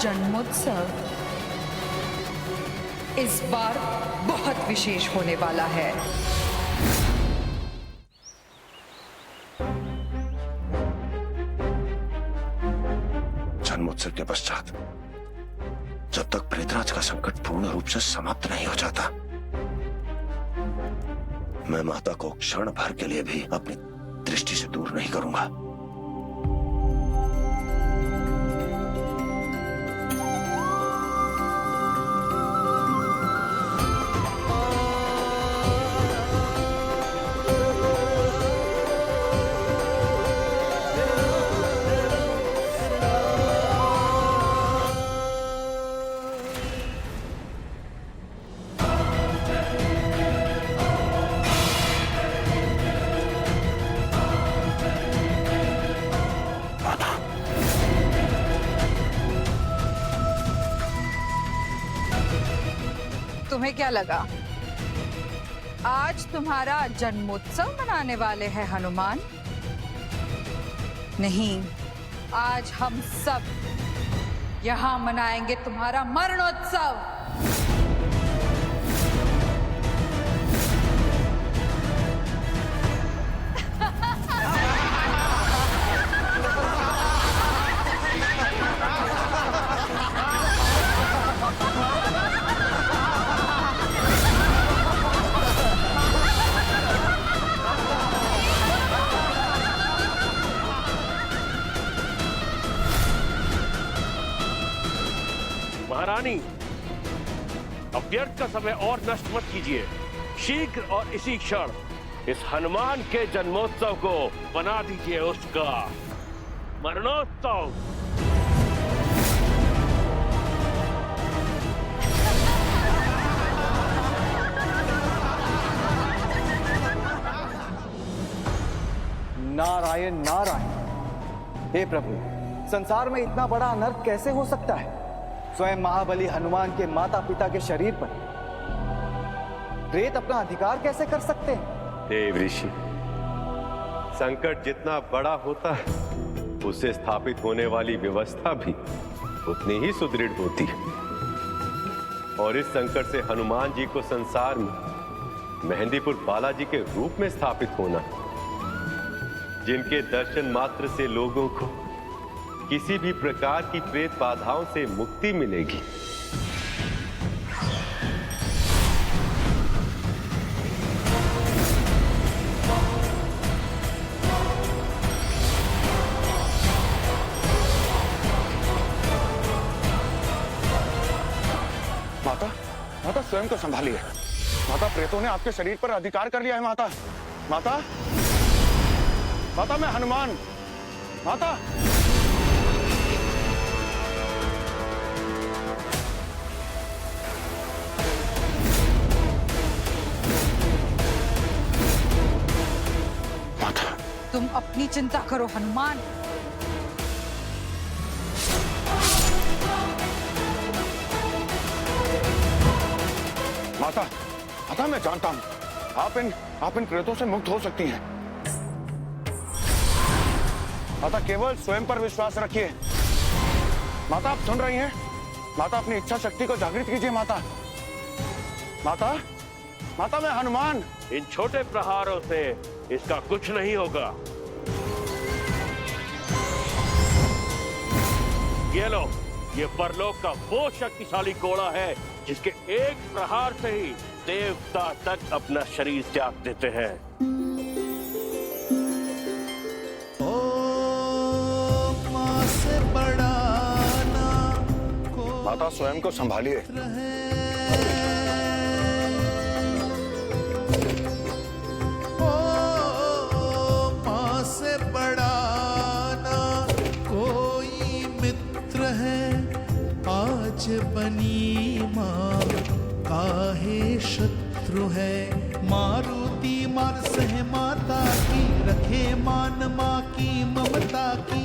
जन्मोत्सव इस बार बहुत विशेष होने वाला है। जन्मोत्सव के पश्चात जब तक प्रेतराज का संकट पूर्ण रूप से समाप्त नहीं हो जाता, मैं माता को क्षण भर के लिए भी अपनी दृष्टि से दूर नहीं करूंगा। तुम्हें क्या लगा आज तुम्हारा जन्मोत्सव मनाने वाले हैं हनुमान? नहीं, आज हम सब यहां मनाएंगे तुम्हारा मरणोत्सव। महारानी, अब व्यर्थ का समय और नष्ट मत कीजिए। शीघ्र और इसी क्षण इस हनुमान के जन्मोत्सव को बना दीजिए उसका मरणोत्सव। नारायण नारायण। हे प्रभु, संसार में इतना बड़ा अनर्थ कैसे हो सकता है? स्वयं महाबली हनुमान के माता पिता के शरीर पर प्रेत अपना अधिकार कैसे कर सकते हैं? देव ऋषि, संकट जितना बड़ा होता है उससे स्थापित होने वाली व्यवस्था भी उतनी ही सुदृढ़ होती है। और इस संकट से हनुमान जी को संसार में मेहंदीपुर बालाजी के रूप में स्थापित होना, जिनके दर्शन मात्र से लोगों को किसी भी प्रकार की प्रेत बाधाओं से मुक्ति मिलेगी। माता, माता स्वयं को संभालिए। माता, प्रेतों ने आपके शरीर पर अधिकार कर लिया है। माता, माता, माता, मैं हनुमान। माता, तुम अपनी चिंता करो हनुमान। माता, माता, मैं जानता हूं आप इन प्रेतों से मुक्त हो सकती हैं। माता, केवल स्वयं पर विश्वास रखिए। माता, आप सुन रही हैं? माता, अपनी इच्छा शक्ति को जागृत कीजिए। माता, माता, माता, मैं हनुमान। इन छोटे प्रहारों से इसका कुछ नहीं होगा। ये लो, ये परलोक का वो शक्तिशाली घोड़ा है जिसके एक प्रहार से ही देवता तक अपना शरीर त्याग देते हैं। माता, स्वयं को संभालिए। बनी माँ काहे शत्रु है, मारुति मार सह माता की, रखे मान माँ की ममता की।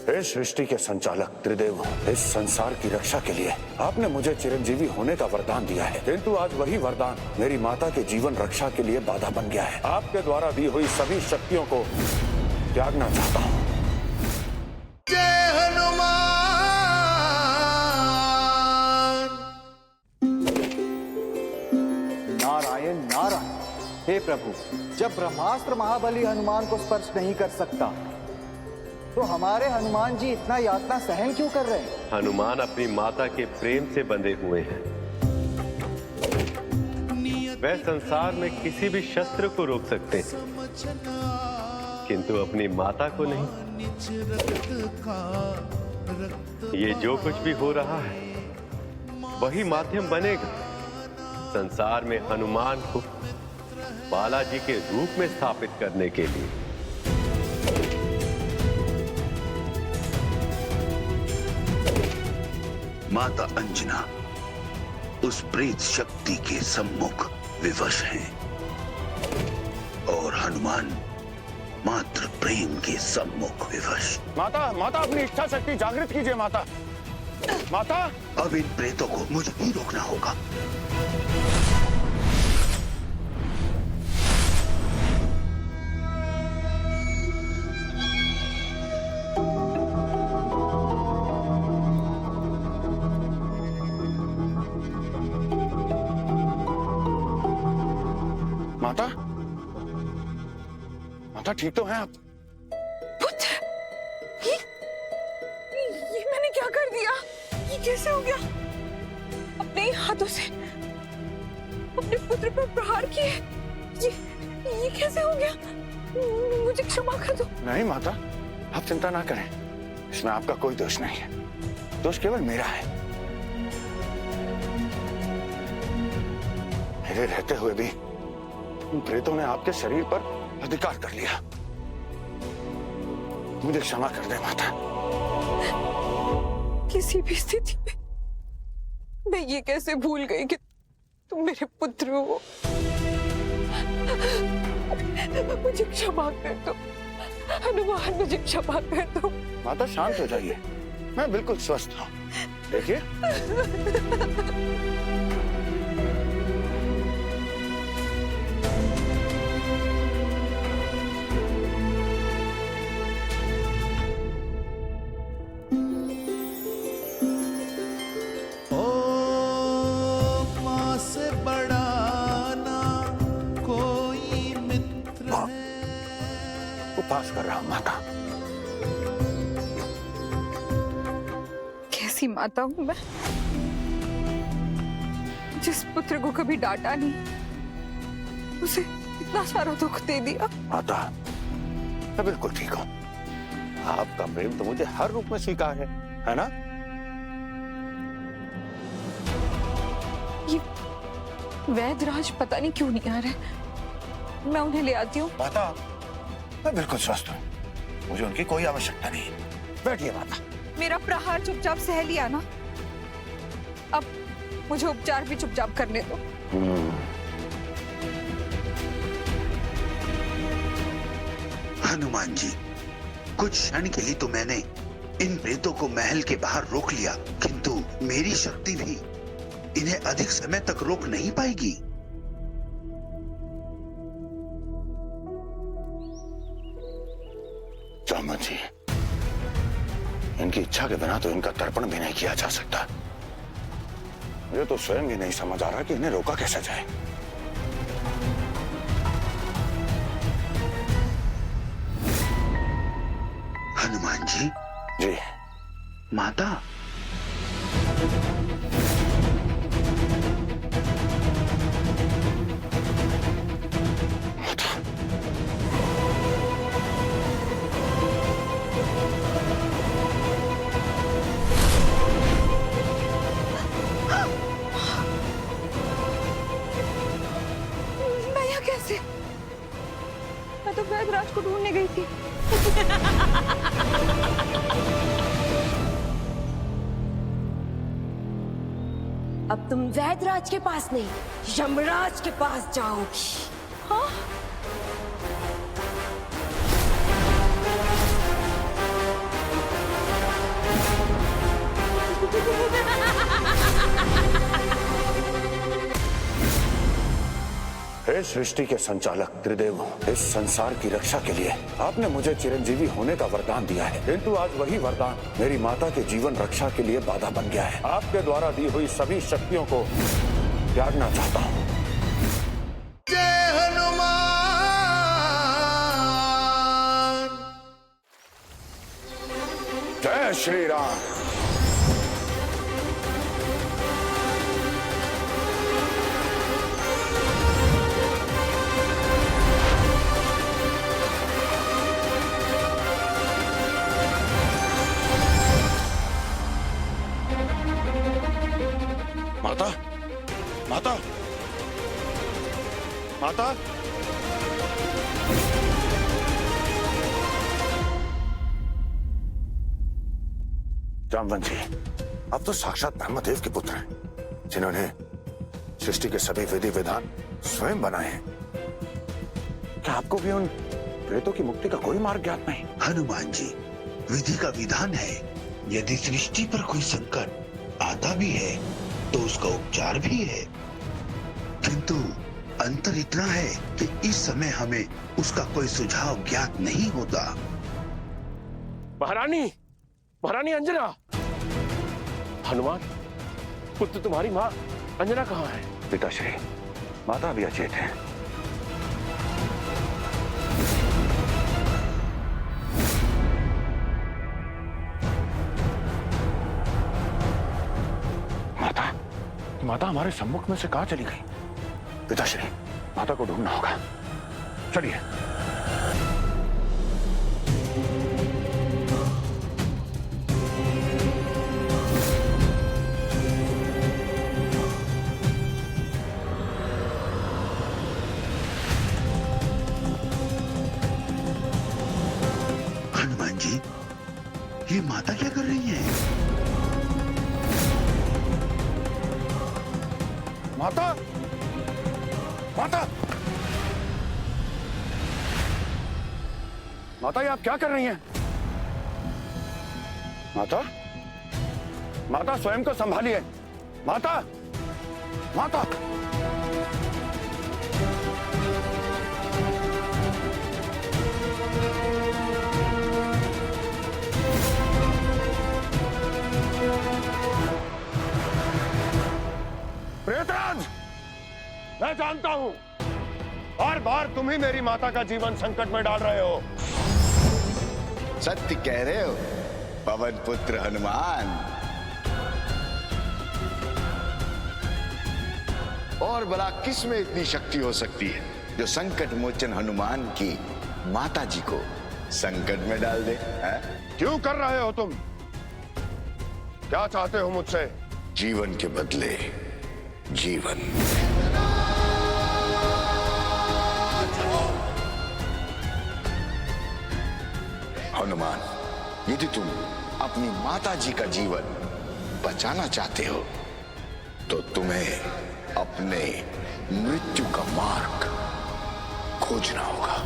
हे सृष्टि के संचालक त्रिदेव, इस संसार की रक्षा के लिए आपने मुझे चिरंजीवी होने का वरदान दिया है, किंतु आज वही वरदान मेरी माता के जीवन रक्षा के लिए बाधा बन गया है। आपके द्वारा दी हुई सभी शक्तियों को त्यागना चाहता हूँ। जय हनुमान। हे प्रभु, जब ब्रह्मास्त्र महाबली हनुमान को स्पर्श नहीं कर सकता, तो हमारे हनुमान जी इतना यातना सहन क्यों कर रहे हैं? हनुमान अपनी माता के प्रेम से बंधे हुए हैं। वह संसार में किसी भी शस्त्र को रोक सकते हैं, किंतु अपनी माता को नहीं। ये जो कुछ भी हो रहा है वही माध्यम बनेगा संसार में हनुमान को बालाजी के रूप में स्थापित करने के लिए। माता अंजना उस प्रेत शक्ति के सम्मुख विवश हैं और हनुमान मात्र प्रेम के सम्मुख विवश। माता, माता अपनी इच्छा शक्ति जागृत कीजिए माता। माता, अब इन प्रेतों को मुझे ही रोकना होगा। माता, माता ठीक तो हैं आप? पुत्र, ये मैंने क्या कर दिया? ये कैसे हो गया? अपने ही हाथों से अपने पुत्र पर प्रहार किए। ये कैसे हो गया? मुझे क्षमा कर दो। नहीं माता, आप चिंता ना करें, इसमें आपका कोई दोष नहीं है। दोष केवल मेरा है। मेरे रहते हुए भी उन प्रेतों ने आपके शरीर पर अधिकार कर लिया। मुझे क्षमा कर दे माता। किसी भी स्थिति में मैं ये कैसे भूल गई कि तुम मेरे पुत्र हो। मुझे क्षमा कर दो हनुमान, मुझे क्षमा कर दो। माता शांत हो जाइए, मैं बिल्कुल स्वस्थ हूँ। देखिए उपास कर रहा हूं माता। कैसी माता हूं मैं, जिस पुत्र को कभी डांटा नहीं, उसे इतना सारा दुख दे दिया। माता, मैं बिल्कुल ठीक हूं। आपका प्रेम तो मुझे हर रूप में स्वीकार है ना? ये वैद्यराज पता नहीं क्यों नहीं आ रहे। मैं उन्हें ले आती हूँ। माता, मैं बिल्कुल स्वस्थ हूँ, मुझे उनकी कोई आवश्यकता नहीं। बैठिए माता। मेरा प्रहार चुपचाप सह लिया ना, अब मुझे उपचार भी चुपचाप करने दो। हनुमान जी, कुछ क्षण के लिए तो मैंने इन प्रेतों को महल के बाहर रोक लिया, किंतु मेरी शक्ति भी इन्हें अधिक समय तक रोक नहीं पाएगी। जामवंत जी, इनकी इच्छा के बिना तो इनका तर्पण भी नहीं किया जा सकता। मुझे तो स्वयं ही नहीं समझ आ रहा कि इन्हें रोका कैसे जाए। हनुमान जी। जी। माता, मैं तो वैद्यराज को ढूंढने गई थी। अब तुम वैद्यराज के पास नहीं, यमराज के पास जाओगी। हाँ? हे सृष्टि के संचालक त्रिदेव, इस संसार की रक्षा के लिए आपने मुझे चिरंजीवी होने का वरदान दिया है, किंतु आज वही वरदान मेरी माता के जीवन रक्षा के लिए बाधा बन गया है। आपके द्वारा दी हुई सभी शक्तियों को त्यागना चाहता हूँ। जय हनुमान। जय श्री राम। माता, माता, माता। जामवंत जी, अब तो साक्षात ब्रह्मदेव के पुत्र हैं, जिन्होंने सृष्टि के सभी विधि विधान स्वयं बनाए हैं। क्या आपको भी उन प्रेतों की मुक्ति का कोई मार्ग ज्ञात नहीं? हनुमान जी, विधि का विधान है, यदि सृष्टि पर कोई संकट आता भी है तो उसका उपचार भी है, किंतु अंतर इतना है कि इस समय हमें उसका कोई सुझाव ज्ञात नहीं होता। महारानी, महारानी अंजना, हनुमान पुत्र तुम्हारी माँ अंजना कहाँ है? पिताश्री, माता भी अचेत है। माता, माता हमारे सम्मुख में से कहाँ चली गई? पिताश्री, माता को ढूंढना होगा। चलिए। हनुमान जी, ये माता क्या कर रही है? माता, माता, माता, ये आप क्या कर रही हैं? माता, माता स्वयं को संभालिए। माता, माता। प्रेतराज, मैं जानता हूं बार बार तुम ही मेरी माता का जीवन संकट में डाल रहे हो। सत्य कह रहे हो पवन पुत्र हनुमान। और भला किस में इतनी शक्ति हो सकती है जो संकट मोचन हनुमान की माता जी को संकट में डाल दे? है? क्यों कर रहे हो तुम? क्या चाहते हो मुझसे? जीवन के बदले जीवन। हनुमान, यदि तुम अपनी माता जी का जीवन बचाना चाहते हो तो तुम्हें अपने मृत्यु का मार्ग खोजना होगा।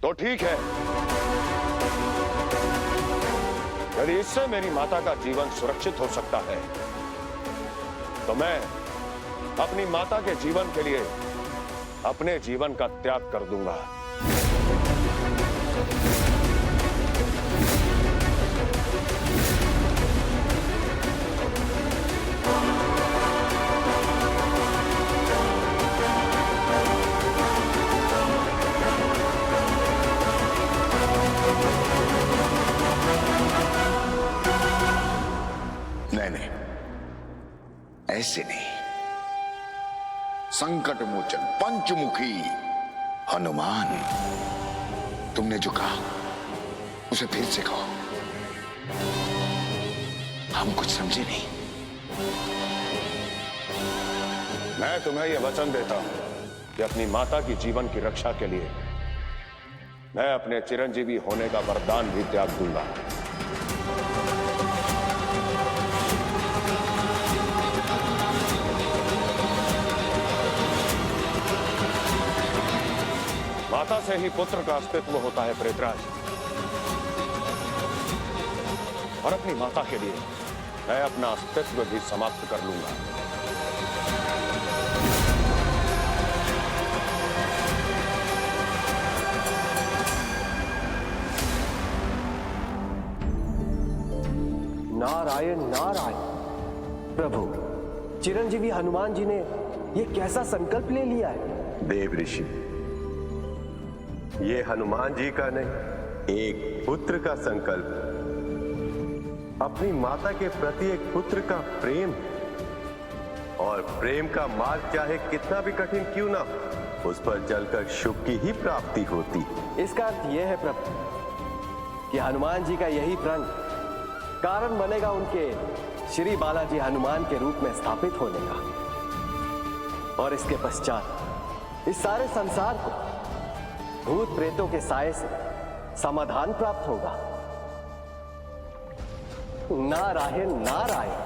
तो ठीक है, यदि इससे मेरी माता का जीवन सुरक्षित हो सकता है तो मैं अपनी माता के जीवन के लिए अपने जीवन का त्याग कर दूंगा। नहीं, ऐसे नहीं। संकट मोचन पंचमुखी हनुमान, तुमने जो कहा उसे फिर से कहो। हम कुछ समझे नहीं। मैं तुम्हें यह वचन देता हूं कि अपनी माता की जीवन की रक्षा के लिए मैं अपने चिरंजीवी होने का वरदान भी त्याग दूंगा। माता माता से ही पुत्र का अस्तित्व होता है प्रेतराज, और अपनी माता के लिए मैं अपना अस्तित्व भी समाप्त कर लूंगा। नारायण नारायण। प्रभु, चिरंजीवी हनुमान जी ने ये कैसा संकल्प ले लिया है? देव ऋषि, ये हनुमान जी का नहीं, एक पुत्र का संकल्प, अपनी माता के प्रति एक पुत्र का प्रेम, और प्रेम का मार्ग चाहे कितना भी कठिन क्यों ना हो, उस पर चलकर शुभ की ही प्राप्ति होती। इसका अर्थ यह है प्रभु कि हनुमान जी का यही प्रण कारण बनेगा उनके श्री बालाजी हनुमान के रूप में स्थापित होने का, और इसके पश्चात इस सारे संसार को भूत प्रेतों के साए से समाधान प्राप्त होगा। नारायण नारायण।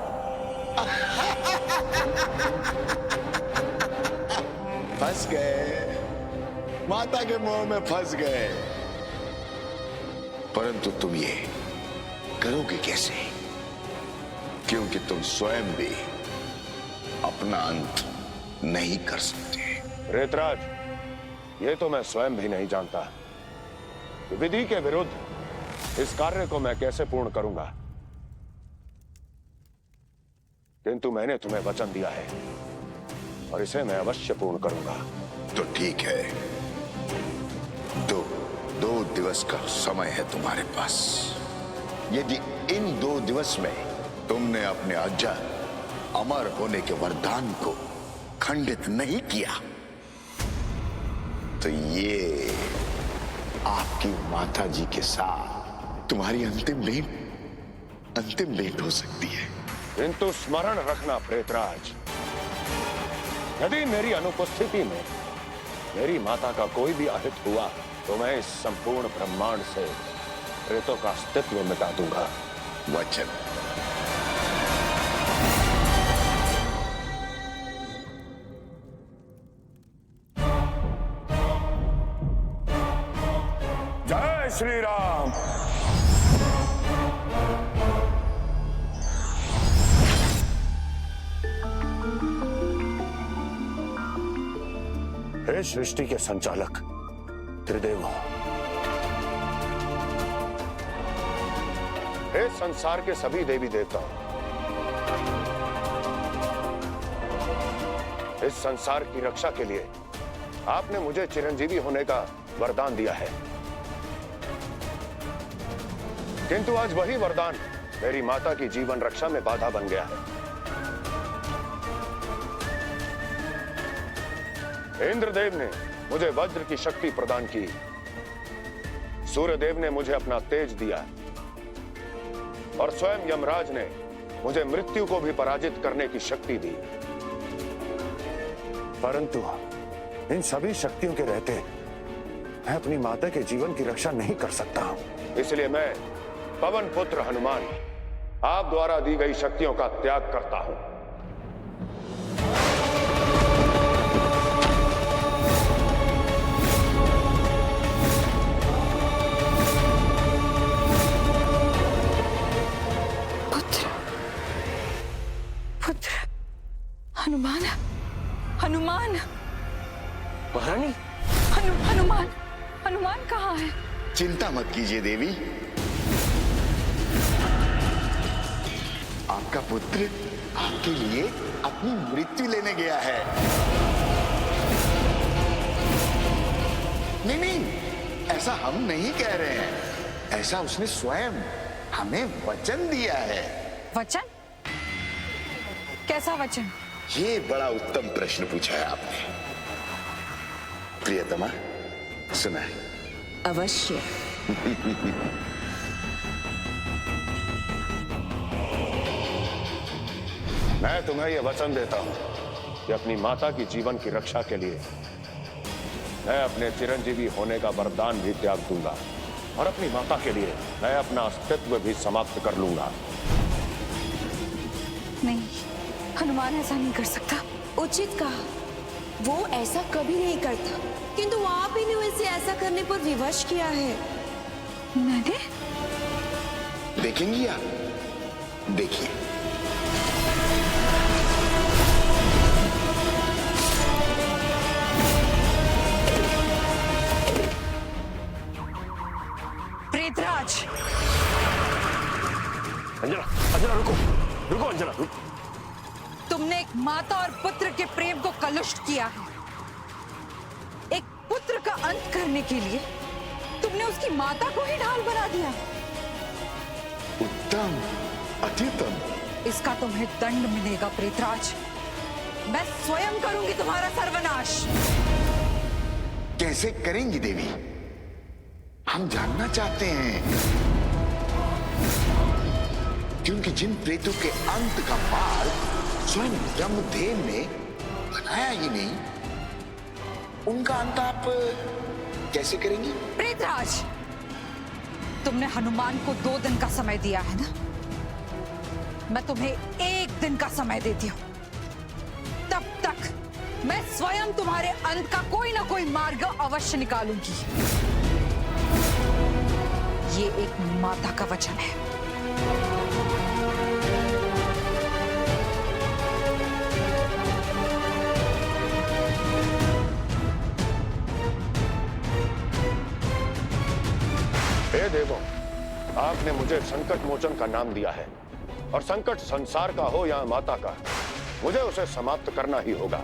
फंस गए, माता के मोह में फंस गए। परंतु तुम ये करोगे कैसे? क्योंकि तुम स्वयं भी अपना अंत नहीं कर सकते। प्रेतराज, ये तो मैं स्वयं भी नहीं जानता कि विधि के विरुद्ध इस कार्य को मैं कैसे पूर्ण करूंगा, किंतु मैंने तुम्हें वचन दिया है और इसे मैं अवश्य पूर्ण करूंगा। तो ठीक है, दो दिवस का समय है तुम्हारे पास। यदि इन 2 दिवस में तुमने अपने अजर अमर होने के वरदान को खंडित नहीं किया, तो ये आपकी माता जी के साथ तुम्हारी अंतिम भेंट हो सकती है। किंतु स्मरण रखना प्रेतराज, यदि मेरी अनुपस्थिति में मेरी माता का कोई भी अहित हुआ तो मैं इस संपूर्ण ब्रह्मांड से प्रेतों का अस्तित्व मिटा दूंगा। वचन। जय श्री राम। हे सृष्टि के संचालक त्रिदेव, हे संसार के सभी देवी देवताओं, इस संसार की रक्षा के लिए आपने मुझे चिरंजीवी होने का वरदान दिया है, किंतु आज वही वरदान मेरी माता की जीवन रक्षा में बाधा बन गया है। इंद्रदेव ने मुझे वज्र की शक्ति प्रदान की, सूर्यदेव ने मुझे अपना तेज दिया, और स्वयं यमराज ने मुझे मृत्यु को भी पराजित करने की शक्ति दी। परंतु इन सभी शक्तियों के रहते मैं अपनी माता के जीवन की रक्षा नहीं कर सकता हूं। इसलिए मैं पवन पुत्र हनुमान आप द्वारा दी गई शक्तियों का त्याग करता हूं। हनुमान, हनुमान, महारानी, हनुमान, हनुमान कहाँ है? चिंता मत कीजिए देवी, आपका पुत्र आपके लिए अपनी मृत्यु लेने गया है। नहीं, ऐसा हम नहीं कह रहे हैं, ऐसा उसने स्वयं हमें वचन दिया है। वचन? कैसा वचन? ये बड़ा उत्तम प्रश्न पूछा है आपने। प्रियतमा, सुना है? अवश्य। मैं तुम्हें यह वचन देता हूं कि अपनी माता की जीवन की रक्षा के लिए मैं अपने चिरंजीवी होने का वरदान भी त्याग दूंगा, और अपनी माता के लिए मैं अपना अस्तित्व भी समाप्त कर लूंगा। नहीं, हनुमान ऐसा नहीं कर सकता। उचित कहा, वो ऐसा कभी नहीं करता, किंतु आप ही ने उसे ऐसा करने पर विवश किया है। मैंने? देखेंगी आप? देखिए। प्रेतराज, अंजना, अंजना रुको, रुको अंजना, रुको। तुमने एक माता और पुत्र के प्रेम को कलुषित किया है। एक पुत्र का अंत करने के लिए तुमने उसकी माता को ही ढाल बना दिया। उत्तम, अत्युत्तम। इसका तुम्हें दंड मिलेगा प्रेतराज। मैं स्वयं करूंगी तुम्हारा सर्वनाश। कैसे करेंगी देवी? हम जानना चाहते हैं, क्योंकि जिन प्रेतों के अंत का मार्ग स्वयं ब्रह्मदेव ने बनाया ही नहीं, उनका अंत आप कैसे करेंगी? प्रेतराज, तुमने हनुमान को 2 दिन का समय दिया है ना? मैं तुम्हें 1 दिन का समय देती हूं। तब तक मैं स्वयं तुम्हारे अंत का कोई ना कोई मार्ग अवश्य निकालूंगी। ये एक माता का वचन है। हे देवों, आपने मुझे संकट मोचन का नाम दिया है, और संकट संसार का हो या माता का, मुझे उसे समाप्त करना ही होगा।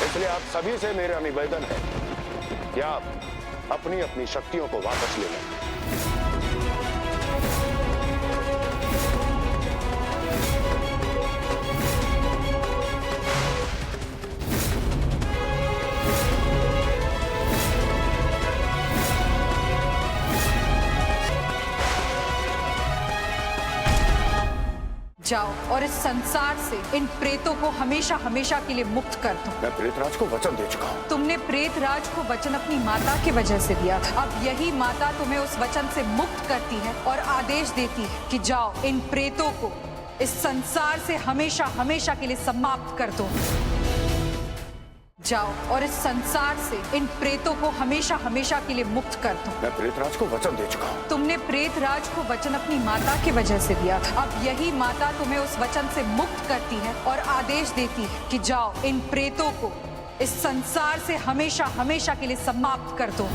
इसलिए आप सभी से मेरा निवेदन है कि आप अपनी अपनी शक्तियों को वापस ले लें। जाओ और इस संसार से इन प्रेतों को हमेशा हमेशा के लिए मुक्त कर दो। मैं प्रेतराज को वचन दे चुका हूँ। तुमने प्रेतराज को वचन अपनी माता की वजह से दिया था। अब यही माता तुम्हें उस वचन से मुक्त करती है और आदेश देती है कि जाओ इन प्रेतों को इस संसार से हमेशा हमेशा के लिए समाप्त कर दो। जाओ और इस संसार से इन प्रेतों को हमेशा हमेशा के लिए मुक्त कर दो। मैं प्रेतराज को वचन दे चुका हूँ। तुमने प्रेतराज को वचन अपनी माता की वजह से दिया था। अब यही माता तुम्हें उस वचन से मुक्त करती है और आदेश देती है कि जाओ इन प्रेतों को इस संसार से हमेशा हमेशा के लिए समाप्त कर दो।